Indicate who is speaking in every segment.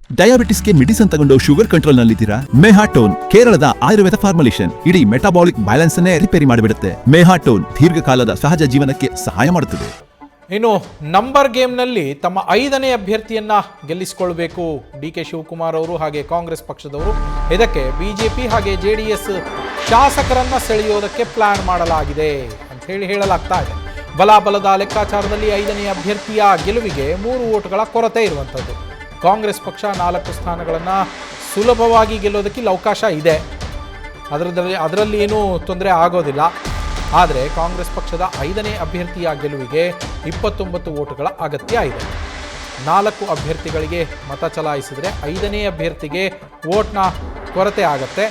Speaker 1: ಡಯಾಬಿಟಿಸ್ಗೆ medicine ತಗೊಂಡು sugar control ನಲ್ಲಿದ್ದೀರಾ? ಮೆಹಾಟೋನ್ ಕೇರಳದ Ayurveda formulation ಇಡೀ ಮೆಟಾಬಾಲಿಕ್ ಬ್ಯಾಲೆನ್ಸ್ ಅನ್ನೇ ರಿಪೇರಿ ಮಾಡಿಬಿಡುತ್ತೆ. ಮೆಹಾಟೋನ್ ದೀರ್ಘಕಾಲದ ಸಹಜ ಜೀವನಕ್ಕೆ ಸಹಾಯ ಮಾಡುತ್ತದೆ.
Speaker 2: ಇನ್ನು ನಂಬರ್ ಗೇಮ್ನಲ್ಲಿ ತಮ್ಮ 5ನೇ ಅಭ್ಯರ್ಥಿಯನ್ನ ಗೆಲ್ಲಿಸಿಕೊಳ್ಳಬೇಕು ಡಿ.ಕೆ. ಶಿವಕುಮಾರ್ ಅವರು ಹಾಗೆ ಕಾಂಗ್ರೆಸ್ ಪಕ್ಷದವರು. ಇದಕ್ಕೆ ಬಿಜೆಪಿ ಹಾಗೆ ಜೆಡಿಎಸ್ ಶಾಸಕರನ್ನ ಸೆಳೆಯೋದಕ್ಕೆ ಪ್ಲಾನ್ ಮಾಡಲಾಗಿದೆ ಅಂತ ಹೇಳಲಾಗ್ತಾ ಇದೆ. ಬಲಾಬಲದ ಲೆಕ್ಕಾಚಾರದಲ್ಲಿ 5ನೇ ಅಭ್ಯರ್ಥಿಯ ಗೆಲುವಿಗೆ 3 ಓಟ್ಗಳ ಕೊರತೆ ಇರುವಂಥದ್ದು. ಕಾಂಗ್ರೆಸ್ ಪಕ್ಷ 4 ಸ್ಥಾನಗಳನ್ನು ಸುಲಭವಾಗಿ ಗೆಲ್ಲೋದಕ್ಕೆ ಅವಕಾಶ ಇದೆ. ಅದರಲ್ಲಿ ಏನೂ ತೊಂದರೆ ಆಗೋದಿಲ್ಲ. ಆದರೆ ಕಾಂಗ್ರೆಸ್ ಪಕ್ಷದ 5ನೇ ಅಭ್ಯರ್ಥಿಯ ಗೆಲುವಿಗೆ 29 ಓಟುಗಳ ಅಗತ್ಯ ಇದೆ. 4 ಅಭ್ಯರ್ಥಿಗಳಿಗೆ ಮತ ಚಲಾಯಿಸಿದರೆ 5ನೇ ಅಭ್ಯರ್ಥಿಗೆ ಓಟ್ನ ಕೊರತೆ ಆಗತ್ತೆ.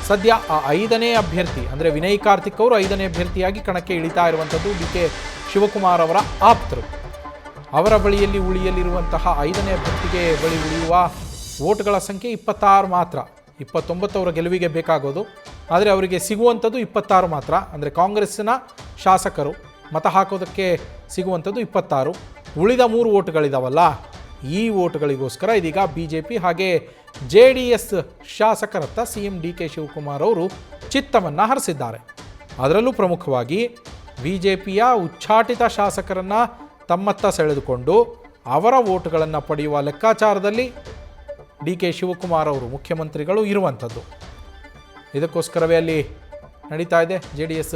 Speaker 2: ಸದ್ಯ ಆ 5ನೇ ಅಭ್ಯರ್ಥಿ ಅಂದರೆ ವಿನಯ್ ಕಾರ್ತಿಕ್ ಅವರು 5ನೇ ಅಭ್ಯರ್ಥಿಯಾಗಿ ಕಣಕ್ಕೆ ಇಳಿತಾ ಇರುವಂಥದ್ದು ಡಿ.ಕೆ. ಶಿವಕುಮಾರ್ ಅವರ ಆಪ್ತರು. ಅವರ ಬಳಿಯಲ್ಲಿ ಉಳಿಯಲಿರುವಂತಹ 5ನೇ ಅಭ್ಯರ್ಥಿಗೆ ಬಳಿ ಉಳಿಯುವ ಓಟ್ಗಳ ಸಂಖ್ಯೆ 26 ಮಾತ್ರ. 29 ಅವರ ಗೆಲುವಿಗೆ ಬೇಕಾಗೋದು, ಆದರೆ ಅವರಿಗೆ ಸಿಗುವಂಥದ್ದು 26 ಮಾತ್ರ. ಅಂದರೆ ಕಾಂಗ್ರೆಸ್ಸಿನ ಶಾಸಕರು ಮತ ಹಾಕೋದಕ್ಕೆ ಸಿಗುವಂಥದ್ದು 26. ಉಳಿದ 3 ಓಟ್ಗಳಿದಾವಲ್ಲ, ಈ ಓಟ್ಗಳಿಗೋಸ್ಕರ ಇದೀಗ ಬಿಜೆಪಿ ಹಾಗೆ ಜೆಡಿಎಸ್ ಶಾಸಕರತ್ತ ಸಿಎಂ ಡಿ.ಕೆ. ಶಿವಕುಮಾರ್ ಅವರು ಚಿತ್ತವನ್ನು ಹರಿಸಿದ್ದಾರೆ. ಅದರಲ್ಲೂ ಪ್ರಮುಖವಾಗಿ ಬಿಜೆಪಿಯ ಉಚ್ಚಾಟಿತ ಶಾಸಕರನ್ನು ತಮ್ಮತ್ತ ಸೆಳೆದುಕೊಂಡು ಅವರ ಓಟ್ಗಳನ್ನು ಪಡೆಯುವ ಲೆಕ್ಕಾಚಾರದಲ್ಲಿ ಡಿ.ಕೆ. ಶಿವಕುಮಾರ್ ಅವರು ಮುಖ್ಯಮಂತ್ರಿಗಳು ಇರುವಂಥದ್ದು. ಇದಕ್ಕೋಸ್ಕರವೇ ಅಲ್ಲಿ ನಡೀತಾ ಇದೆ. ಜೆಡಿಎಸ್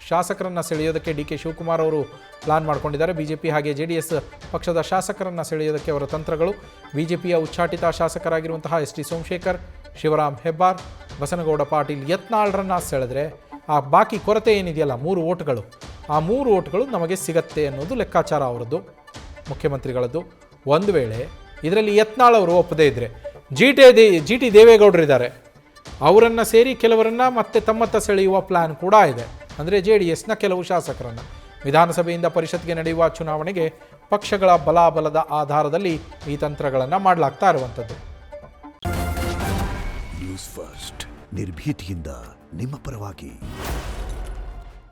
Speaker 2: ಶಾಸಕರನ್ನು ಸೆಳೆಯೋದಕ್ಕೆ ಡಿ.ಕೆ. ಶಿವಕುಮಾರ್ ಅವರು ಪ್ಲಾನ್ ಮಾಡ್ಕೊಂಡಿದ್ದಾರೆ. ಬಿಜೆಪಿ ಹಾಗೆ ಜೆಡಿಎಸ್ ಪಕ್ಷದ ಶಾಸಕರನ್ನು ಸೆಳೆಯೋದಕ್ಕೆ ಅವರ ತಂತ್ರಗಳು. ಬಿಜೆಪಿಯ ಉಚ್ಚಾಟಿತ ಶಾಸಕರಾಗಿರುವಂತಹ ಎಸ್.ಟಿ. ಸೋಮಶೇಖರ್, ಶಿವರಾಮ್ ಹೆಬ್ಬಾರ್, ಬಸನಗೌಡ ಪಾಟೀಲ್ ಯತ್ನಾಳ್ರನ್ನು ಸೆಳೆದ್ರೆ ಆ ಬಾಕಿ ಕೊರತೆ ಏನಿದೆಯಲ್ಲ 3 ಓಟ್ಗಳು, ಆ 3 ಓಟ್ಗಳು ನಮಗೆ ಸಿಗತ್ತೆ ಅನ್ನೋದು ಲೆಕ್ಕಾಚಾರ ಅವರದ್ದು, ಮುಖ್ಯಮಂತ್ರಿಗಳದ್ದು. ಒಂದು ವೇಳೆ ಇದರಲ್ಲಿ ಯತ್ನಾಳ್ ಅವರು ಒಪ್ಪದೇ ಇದ್ದರೆ ಜಿ ಟಿ ದೇವೇಗೌಡರಿದ್ದಾರೆ, ಅವರನ್ನು ಸೇರಿ ಕೆಲವರನ್ನು ಮತ್ತೆ ತಮ್ಮತ್ತ ಸೆಳೆಯುವ ಪ್ಲಾನ್ ಕೂಡ ಇದೆ. ಅಂದರೆ ಜೆಡಿಎಸ್ನ ಕೆಲವು ಶಾಸಕರನ್ನು ವಿಧಾನಸಭೆಯಿಂದ ಪರಿಷತ್ಗೆ ನಡೆಯುವ ಚುನಾವಣೆಗೆ ಪಕ್ಷಗಳ ಬಲಾಬಲದ ಆಧಾರದಲ್ಲಿ ಈ ತಂತ್ರಗಳನ್ನು ಮಾಡಲಾಗ್ತಾ ಇರುವಂಥದ್ದು.
Speaker 3: ನ್ಯೂಸ್ ಫಸ್ಟ್ ನಿರ್ಭೀತಿಯಿಂದ ನಿಮ್ಮ ಪರವಾಗಿ.